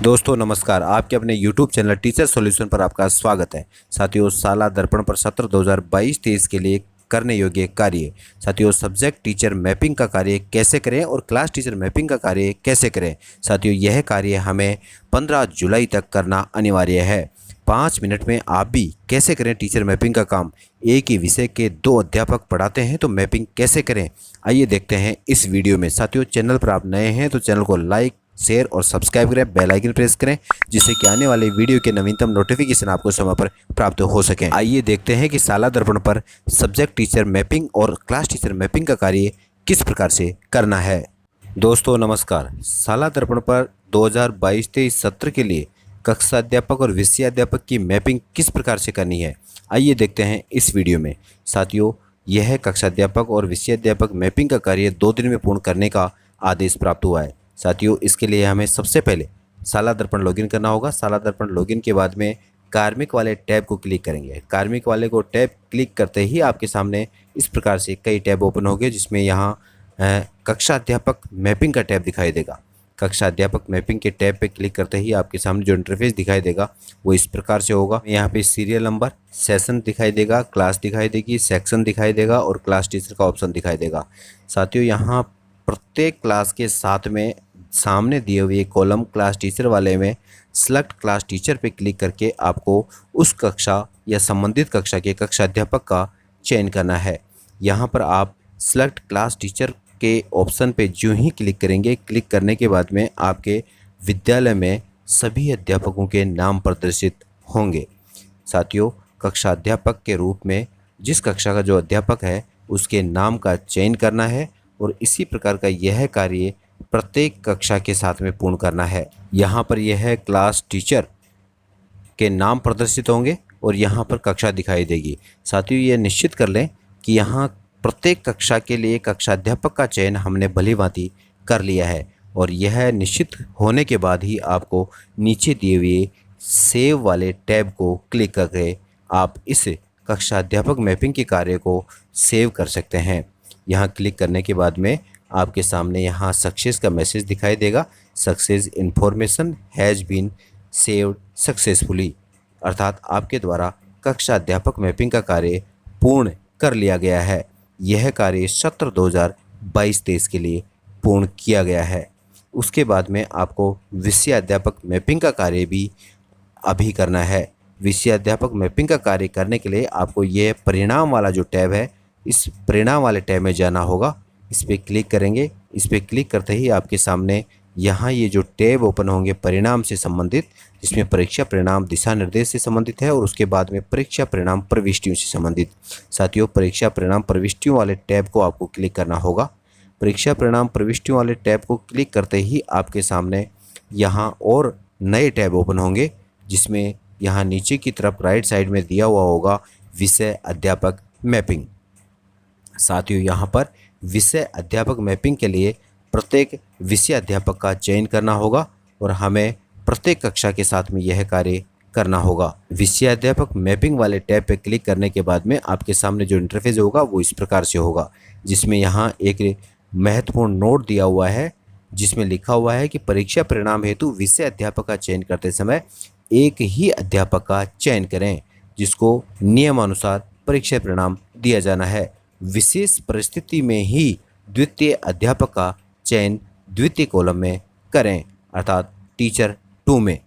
दोस्तों नमस्कार। आपके अपने YouTube चैनल टीचर सॉल्यूशन पर आपका स्वागत है। साथियों, साला दर्पण पर सत्र 2022-23 के लिए करने योग्य कार्य। साथियों, सब्जेक्ट टीचर मैपिंग का कार्य कैसे करें और क्लास टीचर मैपिंग का कार्य कैसे करें। साथियों, यह कार्य हमें 15 जुलाई तक करना अनिवार्य है। 5 मिनट में आप भी कैसे करें टीचर मैपिंग का काम। एक ही विषय के 2 अध्यापक पढ़ाते हैं तो मैपिंग कैसे करें, आइए देखते हैं इस वीडियो में। साथियों, चैनल पर आप नए हैं तो चैनल को लाइक, शेयर और सब्सक्राइब करें, बेल आइकन प्रेस करें, जिससे कि आने वाले वीडियो के नवीनतम नोटिफिकेशन आपको समय पर प्राप्त हो सकें। आइए देखते हैं कि साला दर्पण पर सब्जेक्ट टीचर मैपिंग और क्लास टीचर मैपिंग का कार्य किस प्रकार से करना है। दोस्तों नमस्कार। साला दर्पण पर 2022-23 सत्र के लिए कक्षा अध्यापक और विषय अध्यापक की मैपिंग किस प्रकार से करनी है, आइए देखते हैं इस वीडियो में। साथियों, यह कक्षा अध्यापक और विषय अध्यापक मैपिंग का कार्य 2 दिन में पूर्ण करने का आदेश प्राप्त हुआ है। साथियों, इसके लिए हमें सबसे पहले साला दर्पण लॉगिन करना होगा। साला दर्पण लॉगिन के बाद में कार्मिक वाले टैब को क्लिक करेंगे। कार्मिक वाले को टैब क्लिक करते ही आपके सामने इस प्रकार से कई टैब ओपन होंगे, जिसमें यहाँ कक्षा अध्यापक मैपिंग का टैब दिखाई देगा। कक्षा अध्यापक मैपिंग के टैब पे क्लिक करते ही आपके सामने जो इंटरफेस दिखाई देगा वो इस प्रकार से होगा। यहाँ पे सीरियल नंबर, सेशन दिखाई देगा, क्लास दिखाई देगी, सेक्शन दिखाई देगा और क्लास टीचर का ऑप्शन दिखाई देगा। साथियों, यहाँ प्रत्येक क्लास के साथ में सामने दिए हुए कॉलम क्लास टीचर वाले में सेलेक्ट क्लास टीचर पे क्लिक करके आपको उस कक्षा या संबंधित कक्षा के कक्षा अध्यापक का चयन करना है। यहाँ पर आप सेलेक्ट क्लास टीचर के ऑप्शन पे जो ही क्लिक करेंगे, क्लिक करने के बाद में आपके विद्यालय में सभी अध्यापकों के नाम प्रदर्शित होंगे। साथियों, कक्षा अध्यापक के रूप में जिस कक्षा का जो अध्यापक है उसके नाम का चयन करना है और इसी प्रकार का यह कार्य प्रत्येक कक्षा के साथ में पूर्ण करना है। यहाँ पर यह क्लास टीचर के नाम प्रदर्शित होंगे और यहाँ पर कक्षा दिखाई देगी। साथियों, ये निश्चित कर लें कि यहाँ प्रत्येक कक्षा के लिए कक्षा अध्यापक का चयन हमने भली भांति कर लिया है और यह निश्चित होने के बाद ही आपको नीचे दिए हुए सेव वाले टैब को क्लिक करके आप इस कक्षा अध्यापक मैपिंग के कार्य को सेव कर सकते हैं। यहाँ क्लिक करने के बाद में आपके सामने यहाँ सक्सेस का मैसेज दिखाई देगा। Success information has been saved successfully, अर्थात आपके द्वारा कक्षा अध्यापक मैपिंग का कार्य पूर्ण कर लिया गया है। यह कार्य सत्र 2022-23 के लिए पूर्ण किया गया है। उसके बाद में आपको विषय अध्यापक मैपिंग का कार्य भी अभी करना है। विषय अध्यापक मैपिंग का कार्य करने के लिए आपको यह परिणाम वाला जो टैब है, इस परिणाम वाले टैब में जाना होगा। इस पर क्लिक करेंगे। इस पर क्लिक करते ही आपके सामने यहाँ ये जो टैब ओपन होंगे परिणाम से संबंधित, जिसमें परीक्षा परिणाम दिशा निर्देश से संबंधित है और उसके बाद में परीक्षा परिणाम प्रविष्टियों से संबंधित। साथियों, परीक्षा परिणाम प्रविष्टियों वाले टैब को आपको क्लिक करना होगा। परीक्षा परिणाम प्रविष्टियों वाले टैब को क्लिक करते ही आपके सामने यहाँ और नए टैब ओपन होंगे, जिसमें यहाँ नीचे की तरफ राइट साइड में दिया हुआ होगा विषय अध्यापक मैपिंग। साथियों, यहाँ पर विषय अध्यापक मैपिंग के लिए प्रत्येक विषय अध्यापक का चयन करना होगा और हमें प्रत्येक कक्षा के साथ में यह कार्य करना होगा। विषय अध्यापक मैपिंग वाले टैब पर क्लिक करने के बाद में आपके सामने जो इंटरफेस होगा वो इस प्रकार से होगा, जिसमें यहाँ एक महत्वपूर्ण नोट दिया हुआ है, जिसमें लिखा हुआ है कि परीक्षा परिणाम हेतु विषय अध्यापक का चयन करते समय एक ही अध्यापक का चयन करें, जिसको नियमानुसार परीक्षा परिणाम दिया जाना है। विशेष परिस्थिति में ही द्वितीय अध्यापक का चयन द्वितीय कॉलम में करें, अर्थात टीचर 2 में।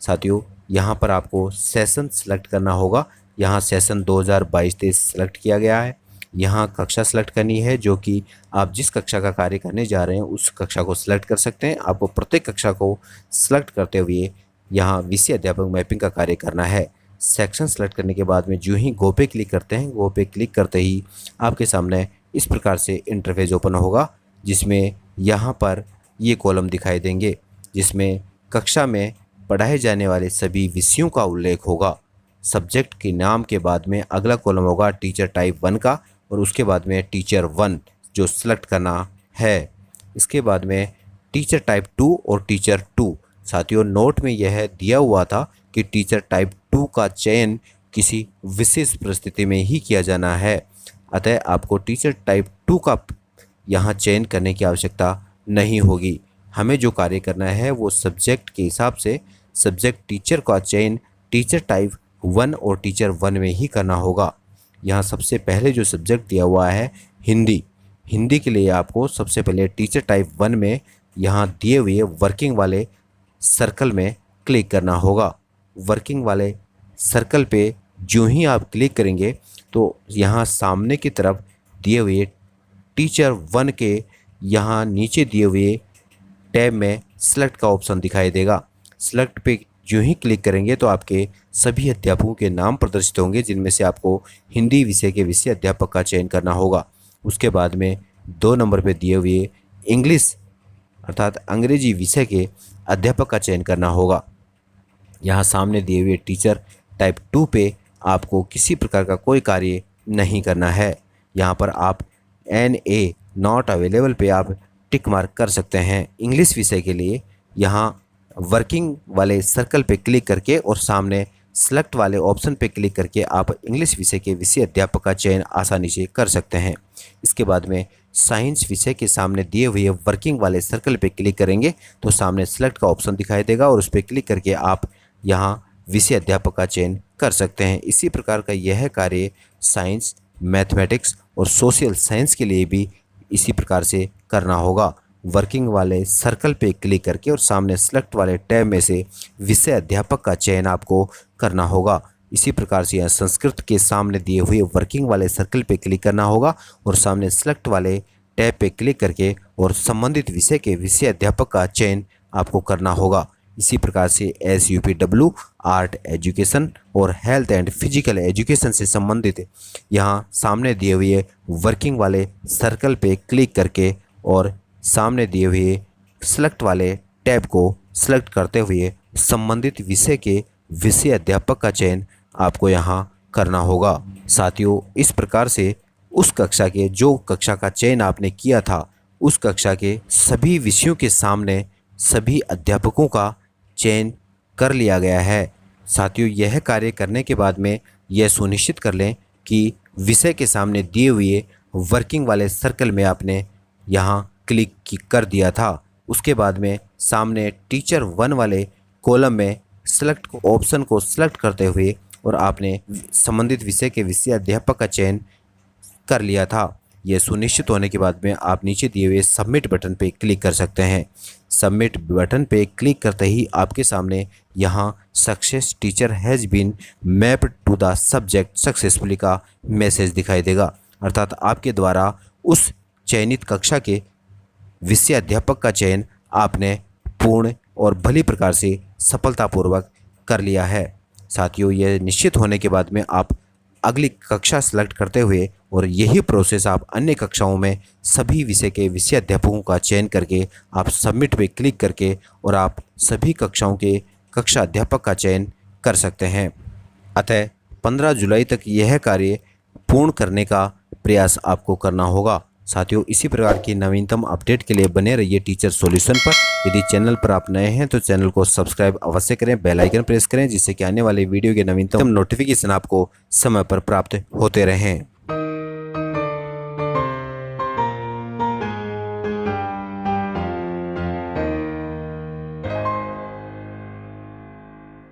साथियों, यहाँ पर आपको सेशन सेलेक्ट करना होगा। यहाँ सेशन 2022-23 सेलेक्ट किया गया है। यहाँ कक्षा सेलेक्ट करनी है, जो कि आप जिस कक्षा का कार्य करने जा रहे हैं उस कक्षा को सिलेक्ट कर सकते हैं। आपको प्रत्येक कक्षा को सिलेक्ट करते हुए यहाँ विषय अध्यापक मैपिंग का कार्य करना है। सेक्शन सेलेक्ट करने के बाद में जो ही गो पे क्लिक करते हैं, गो पे क्लिक करते ही आपके सामने इस प्रकार से इंटरफेस ओपन होगा, जिसमें यहाँ पर ये कॉलम दिखाई देंगे, जिसमें कक्षा में पढ़ाए जाने वाले सभी विषयों का उल्लेख होगा। सब्जेक्ट के नाम के बाद में अगला कॉलम होगा टीचर टाइप 1 का और उसके बाद में टीचर 1 जो सिलेक्ट करना है। इसके बाद में टीचर टाइप 2 और टीचर 2। साथियों, नोट में यह दिया हुआ था कि टीचर टाइप 2 का चयन किसी विशेष परिस्थिति में ही किया जाना है, अतः आपको टीचर टाइप 2 का यहाँ चयन करने की आवश्यकता नहीं होगी। हमें जो कार्य करना है वो सब्जेक्ट के हिसाब से सब्जेक्ट टीचर का चयन टीचर टाइप 1 और टीचर 1 में ही करना होगा। यहाँ सबसे पहले जो सब्जेक्ट दिया हुआ है हिंदी, हिंदी के लिए आपको सबसे पहले टीचर टाइप 1 में यहाँ दिए हुए वर्किंग वाले सर्कल में क्लिक करना होगा। वर्किंग वाले सर्कल पे जो ही आप क्लिक करेंगे तो यहाँ सामने की तरफ दिए हुए टीचर 1 के यहाँ नीचे दिए हुए टैब में सेलेक्ट का ऑप्शन दिखाई देगा। सेलेक्ट पे जो ही क्लिक करेंगे तो आपके सभी अध्यापकों के नाम प्रदर्शित होंगे, जिनमें से आपको हिंदी विषय के विषय अध्यापक का चयन करना होगा। उसके बाद में 2 नंबर पे दिए हुए इंग्लिश अर्थात अंग्रेजी विषय के अध्यापक का चयन करना होगा। यहाँ सामने दिए हुए टीचर टाइप 2 पे आपको किसी प्रकार का कोई कार्य नहीं करना है। यहाँ पर आप NA नॉट अवेलेबल पे आप टिक मार्क कर सकते हैं। इंग्लिश विषय के लिए यहाँ वर्किंग वाले सर्कल पे क्लिक करके और सामने सेलेक्ट वाले ऑप्शन पे क्लिक करके आप इंग्लिश विषय के विषय अध्यापक का चयन आसानी से कर सकते हैं। इसके बाद में साइंस विषय के सामने दिए हुए वर्किंग वाले सर्कल पे क्लिक करेंगे तो सामने सेलेक्ट का ऑप्शन दिखाई देगा और उस पर क्लिक करके आप यहाँ विषय अध्यापक का चयन कर सकते हैं। इसी प्रकार का यह कार्य साइंस, मैथमेटिक्स और सोशल साइंस के लिए भी इसी प्रकार से करना होगा। वर्किंग वाले सर्कल पे क्लिक करके और सामने सेलेक्ट वाले टैब में से विषय अध्यापक का चयन आपको करना होगा। इसी प्रकार से यहाँ संस्कृत के सामने दिए हुए वर्किंग वाले सर्कल पे क्लिक करना होगा और सामने सेलेक्ट वाले टैब पे क्लिक करके और संबंधित विषय के विषय अध्यापक का चयन आपको करना होगा। इसी प्रकार से SUPW आर्ट एजुकेशन और हेल्थ एंड फिजिकल एजुकेशन से संबंधित यहाँ सामने दिए हुए वर्किंग वाले सर्कल पे क्लिक करके और सामने दिए हुए सेलेक्ट वाले टैब को सेलेक्ट करते हुए संबंधित विषय के विषय अध्यापक का चयन आपको यहाँ करना होगा। साथियों, इस प्रकार से उस कक्षा के जो कक्षा का चयन आपने किया था उस कक्षा के सभी विषयों के सामने सभी अध्यापकों का चयन कर लिया गया है। साथियों, यह कार्य करने के बाद में यह सुनिश्चित कर लें कि विषय के सामने दिए हुए वर्किंग वाले सर्कल में आपने यहाँ क्लिक कर दिया था। उसके बाद में सामने टीचर 1 वाले कॉलम में सेलेक्ट ऑप्शन को सेलेक्ट करते हुए और आपने संबंधित विषय के विषय अध्यापक का चयन कर लिया था। यह सुनिश्चित होने के बाद में आप नीचे दिए हुए सबमिट बटन पे क्लिक कर सकते हैं। सबमिट बटन पे क्लिक करते ही आपके सामने यहाँ success teacher has been mapped to the subject successfully का मैसेज दिखाई देगा, अर्थात आपके द्वारा उस चयनित कक्षा के विषय अध्यापक का चयन आपने पूर्ण और भली प्रकार से सफलतापूर्वक कर लिया है। साथियों, यह निश्चित होने के बाद में आप अगली कक्षा सेलेक्ट करते हुए और यही प्रोसेस आप अन्य कक्षाओं में सभी विषय के विषय अध्यापकों का चयन करके आप सबमिट पे क्लिक करके और आप सभी कक्षाओं के कक्षा अध्यापक का चयन कर सकते हैं। अतः 15 जुलाई तक यह कार्य पूर्ण करने का प्रयास आपको करना होगा। साथियों, इसी प्रकार की नवीनतम अपडेट के लिए बने रहिए टीचर सॉल्यूशन पर। यदि चैनल पर आप नए हैं तो चैनल को सब्सक्राइब अवश्य करें, बेल आइकन प्रेस करें, जिससे कि आने वाले वीडियो के नवीनतम नोटिफिकेशन आपको समय पर प्राप्त होते रहें।